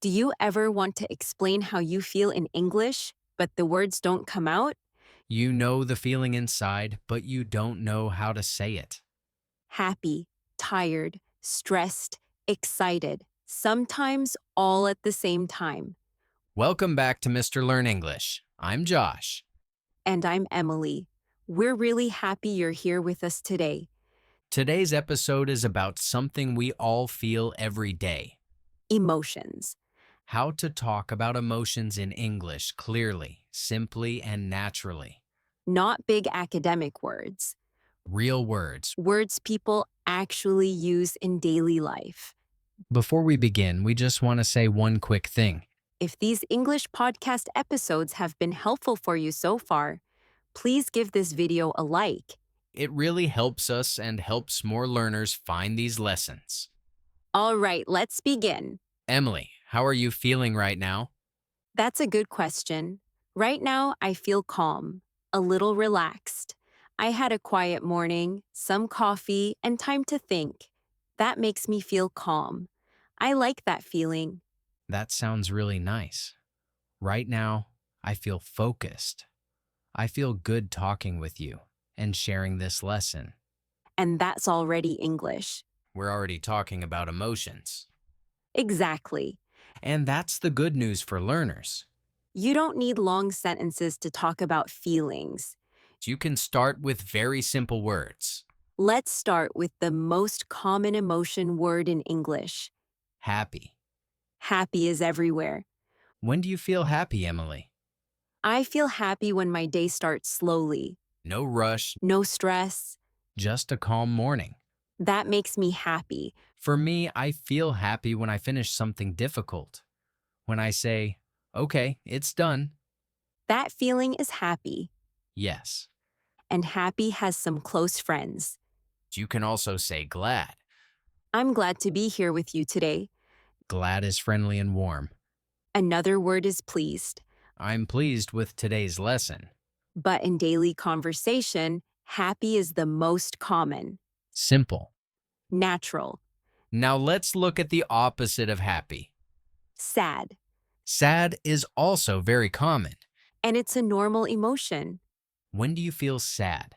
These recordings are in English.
Do you ever want to explain how you feel in English, but the words don't come out? You know the feeling inside, but you don't know how to say it. Happy, tired, stressed, excited, sometimes all at the same time. Welcome back to Mr. Learn English. I'm Josh. And I'm Emily. We're really happy you're here with us today. Today's episode is about something we all feel every day: Emotions. how to talk about emotions in English clearly, simply, and naturally. Not big academic words. Real words. Words people actually use in daily life. Before we begin, we just want to say one quick thing. If these English podcast episodes have been helpful for you so far, please give this video a like. It really helps us and helps more learners find these lessons. All right, let's begin. Emily, how are you feeling right now? That's a good question. Right now, I feel calm, a little relaxed. I had a quiet morning, some coffee, and time to think. That makes me feel calm. I like that feeling. That sounds really nice. Right now, I feel focused. I feel good talking with you and sharing this lesson. And that's already English. We're already talking about emotions. Exactly. And that's the good news for learners. You don't need long sentences to talk about feelings. You can start with very simple words. Let's start with the most common emotion word in English. Happy. Happy is everywhere. When do you feel happy, Emily? I feel happy when my day starts slowly. No rush, No stress. just a calm morning. That makes me happy. For me, I feel happy when I finish something difficult. When I say, okay, it's done. That feeling is happy. Yes. And happy has some close friends. You can also say glad. I'm glad to be here with you today. Glad is friendly and warm. Another word is pleased. I'm pleased with today's lesson. But in daily conversation, happy is the most common. Simple. Natural. Now let's look at the opposite of happy. Sad. Sad is also very common. And it's a normal emotion. When do you feel sad?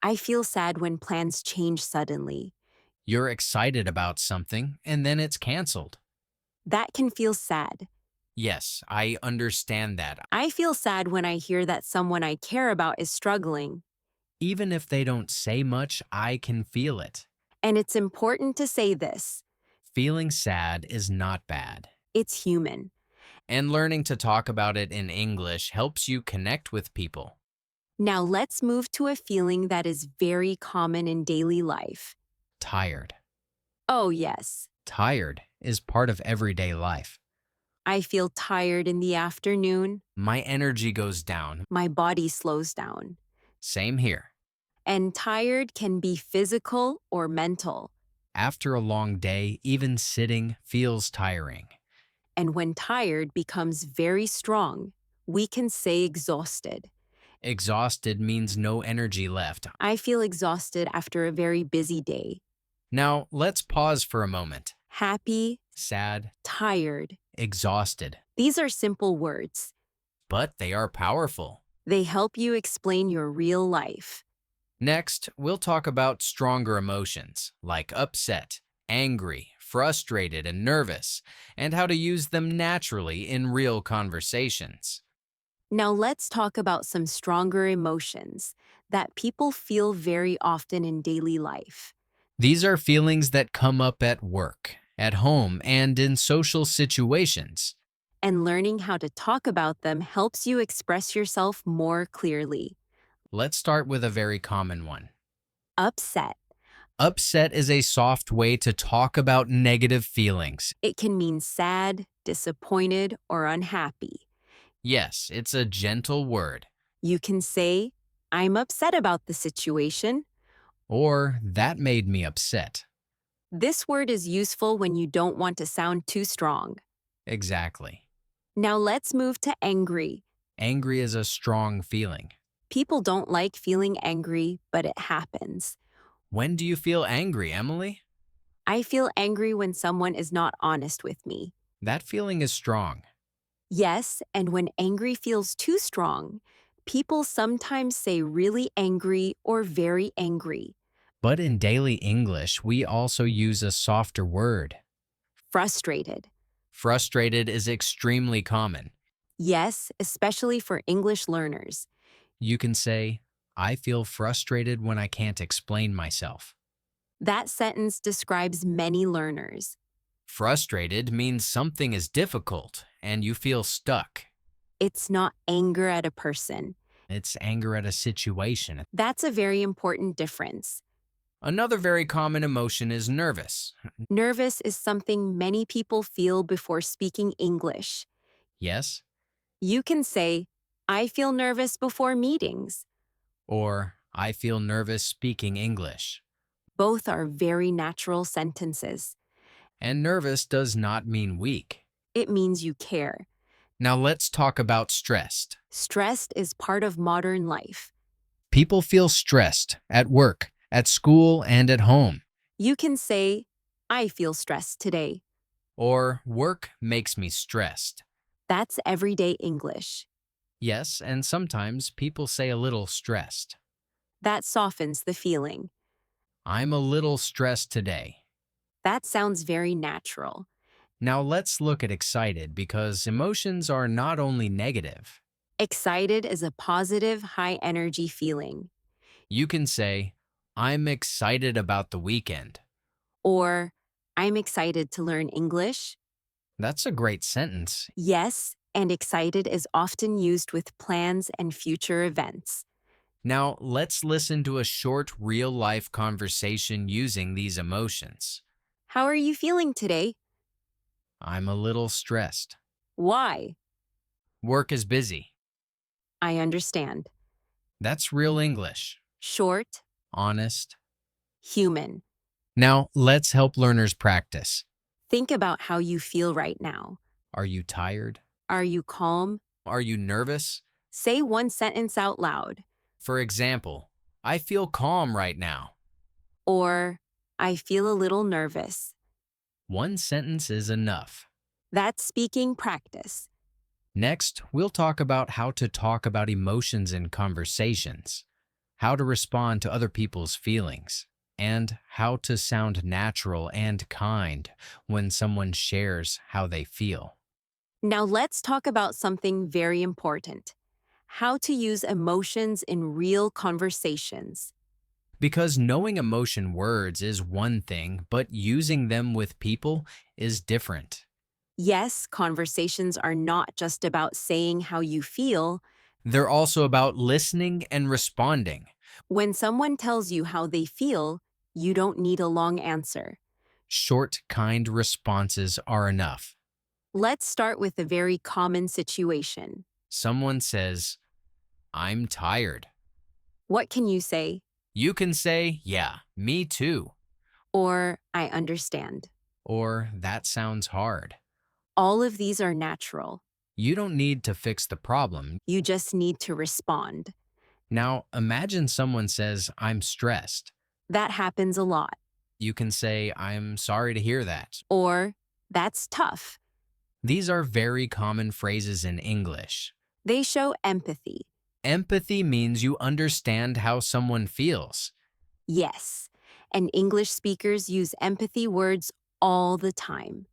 I feel sad when plans change suddenly. You're excited about something and then it's canceled. That can feel sad. Yes, I understand that. I feel sad when I hear that someone I care about is struggling. Even if they don't say much, I can feel it. And it's important to say this. Feeling sad is not bad. It's human. And learning to talk about it in English helps you connect with people. Now let's move to a feeling that is very common in daily life. Tired. Oh, yes. Tired is part of everyday life. I feel tired in the afternoon. My energy goes down. My body slows down. Same here. And tired can be physical or mental. After a long day, even sitting feels tiring. And when tired becomes very strong, we can say exhausted. Exhausted means no energy left. I feel exhausted after a very busy day. Now, let's pause for a moment. Happy, Sad, tired. exhausted. These are simple words. But they are powerful. They help you explain your real life. Next, we'll talk about stronger emotions like upset, angry, frustrated, and nervous, and how to use them naturally in real conversations. Now let's talk about some stronger emotions that people feel very often in daily life. These are feelings that come up at work, at home, and in social situations. And learning how to talk about them helps you express yourself more clearly. Let's start with a very common one. Upset. Upset is a soft way to talk about negative feelings. It can mean sad, disappointed, or unhappy. Yes, it's a gentle word. You can say, I'm upset about the situation. Or, that made me upset. This word is useful when you don't want to sound too strong. Exactly. Now let's move to angry. Angry is a strong feeling. People don't like feeling angry, but it happens. When do you feel angry, Emily? I feel angry when someone is not honest with me. That feeling is strong. Yes, and when angry feels too strong, people sometimes say really angry or very angry. But in daily English, we also use a softer word. Frustrated. Frustrated is extremely common. Yes, especially for English learners. You can say, I feel frustrated when I can't explain myself. That sentence describes many learners. Frustrated means something is difficult and you feel stuck. It's not anger at a person. It's anger at a situation. That's a very important difference. Another very common emotion is nervous. Nervous is something many people feel before speaking English. Yes? You can say, I feel nervous before meetings. Or I feel nervous speaking English. Both are very natural sentences. And nervous does not mean weak. It means you care. Now let's talk about stressed. Stressed is part of modern life. People feel stressed at work, at school, and at home. You can say, I feel stressed today. Or work makes me stressed. That's everyday English. Yes, and sometimes people say a little stressed. That softens the feeling. I'm a little stressed today. That sounds very natural. Now let's look at excited because emotions are not only negative. Excited is a positive, high energy feeling. You can say, I'm excited about the weekend. Or, I'm excited to learn English. That's a great sentence. Yes, and excited is often used with plans and future events. Now let's listen to a short real-life conversation using these emotions. How are you feeling today? I'm a little stressed. Why? Work is busy. I understand. That's real English. Short, Honest. human. Now let's help learners practice. Think about how you feel right now. Are you tired? Are you calm? Are you nervous? Say one sentence out loud. For example, I feel calm right now. Or, I feel a little nervous. One sentence is enough. That's speaking practice. Next, we'll talk about how to talk about emotions in conversations, how to respond to other people's feelings, and how to sound natural and kind when someone shares how they feel. Now let's talk about something very important. How to use emotions in real conversations. Because knowing emotion words is one thing, but using them with people is different. Yes, conversations are not just about saying how you feel. They're also about listening and responding. When someone tells you how they feel, you don't need a long answer. Short, kind responses are enough. Let's start with a very common situation. Someone says, I'm tired. What can you say? You can say, yeah, me too. Or, I understand. Or, that sounds hard. All of these are natural. You don't need to fix the problem. You just need to respond. Now, imagine someone says, I'm stressed. That happens a lot. You can say, I'm sorry to hear that. Or, that's tough. These are very common phrases in English. They show empathy. Empathy means you understand how someone feels. Yes, and English speakers use empathy words all the time.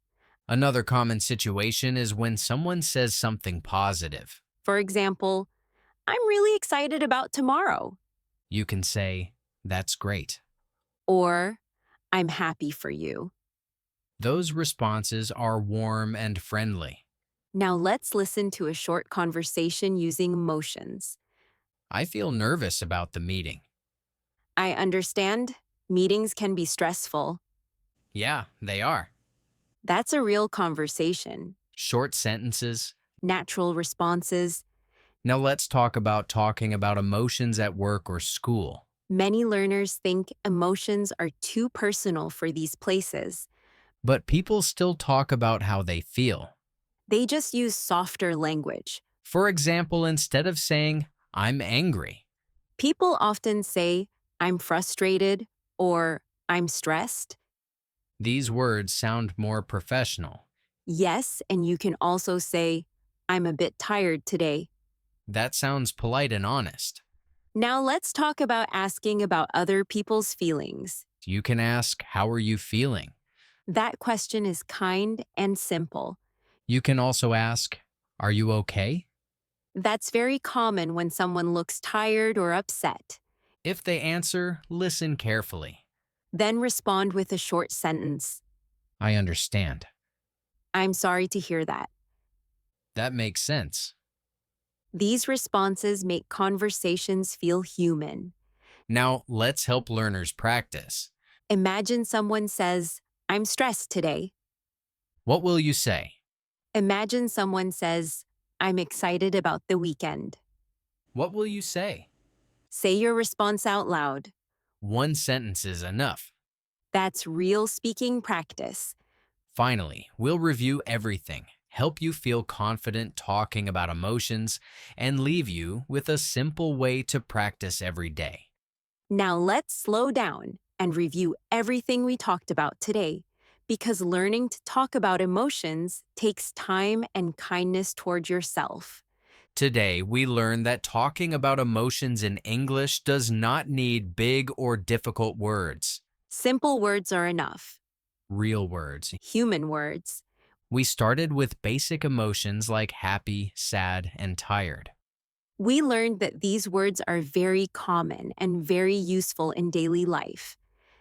Another common situation is when someone says something positive. For example, I'm really excited about tomorrow. You can say, that's great. Or, I'm happy for you. Those responses are warm and friendly. Now let's listen to a short conversation using emotions. I feel nervous about the meeting. I understand. Meetings can be stressful. Yeah, they are. That's a real conversation. Short sentences. Natural responses. Now let's talk about talking about emotions at work or school. Many learners think emotions are too personal for these places. But people still talk about how they feel. They just use softer language. For example, instead of saying, I'm angry, People often say, I'm frustrated or I'm stressed. these words sound more professional. Yes, and you can also say, I'm a bit tired today. That sounds polite and honest. Now let's talk about asking about other people's feelings. You can ask, how are you feeling? That question is kind and simple. You can also ask, are you okay? That's very common when someone looks tired or upset. If they answer, listen carefully. Then respond with a short sentence. I understand. I'm sorry to hear that. That makes sense. These responses make conversations feel human. Now, let's help learners practice. Imagine someone says, I'm stressed today. What will you say? Imagine someone says, I'm excited about the weekend. What will you say? Say your response out loud. One sentence is enough. That's real speaking practice. Finally, we'll review everything, help you feel confident talking about emotions, and leave you with a simple way to practice every day. Now let's slow down and review everything we talked about today, because learning to talk about emotions takes time and kindness toward yourself. Today, we learned that talking about emotions in English does not need big or difficult words, Simple words are enough. real words. Human words. We started with basic emotions like happy, sad, and tired. We learned that these words are very common and very useful in daily life.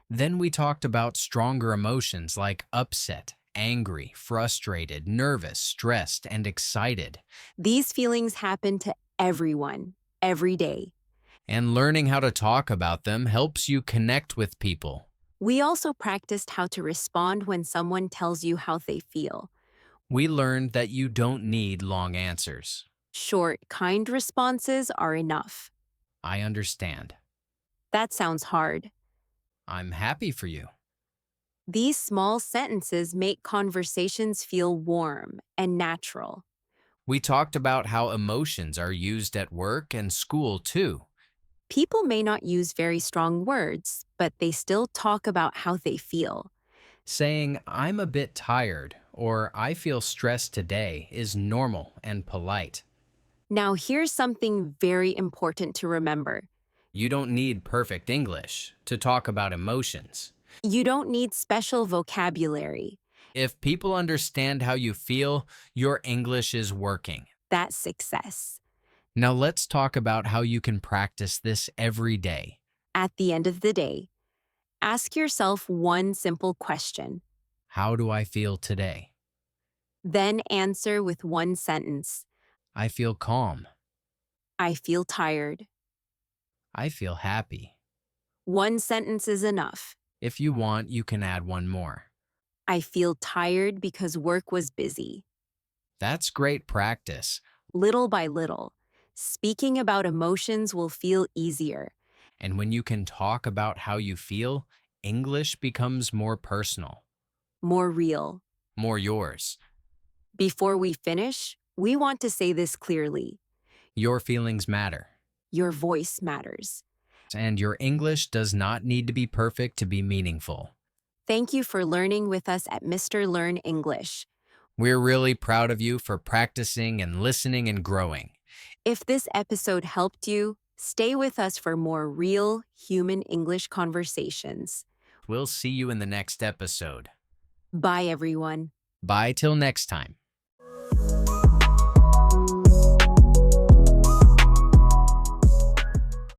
Then we talked about stronger emotions like upset, angry, frustrated, nervous, stressed, and excited. These feelings happen to everyone, every day. And learning how to talk about them helps you connect with people. We also practiced how to respond when someone tells you how they feel. We learned that you don't need long answers. Short, kind responses are enough. I understand. That sounds hard. I'm happy for you. These small sentences make conversations feel warm and natural. We talked about how emotions are used at work and school too. People may not use very strong words, but they still talk about how they feel. Saying, I'm a bit tired or I feel stressed today is normal and polite. Now, here's something very important to remember. You don't need perfect English to talk about emotions. You don't need special vocabulary. If people understand how you feel, your English is working. That's success. Now let's talk about how you can practice this every day. At the end of the day, ask yourself one simple question, How do I feel today? then answer with one sentence. I feel calm. I feel tired. I feel happy. One sentence is enough. If you want, you can add one more. I feel tired because work was busy. That's great practice. Little by little, speaking about emotions will feel easier. And when you can talk about how you feel, English becomes more personal, More real. more yours. Before we finish, we want to say this clearly. Your feelings matter. Your voice matters. And your English does not need to be perfect to be meaningful. Thank you for learning with us at Mr. Learn English. We're really proud of you for practicing and listening and growing. If this episode helped you, stay with us for more real, human English conversations. We'll see you in the next episode. Bye, everyone. Bye till next time.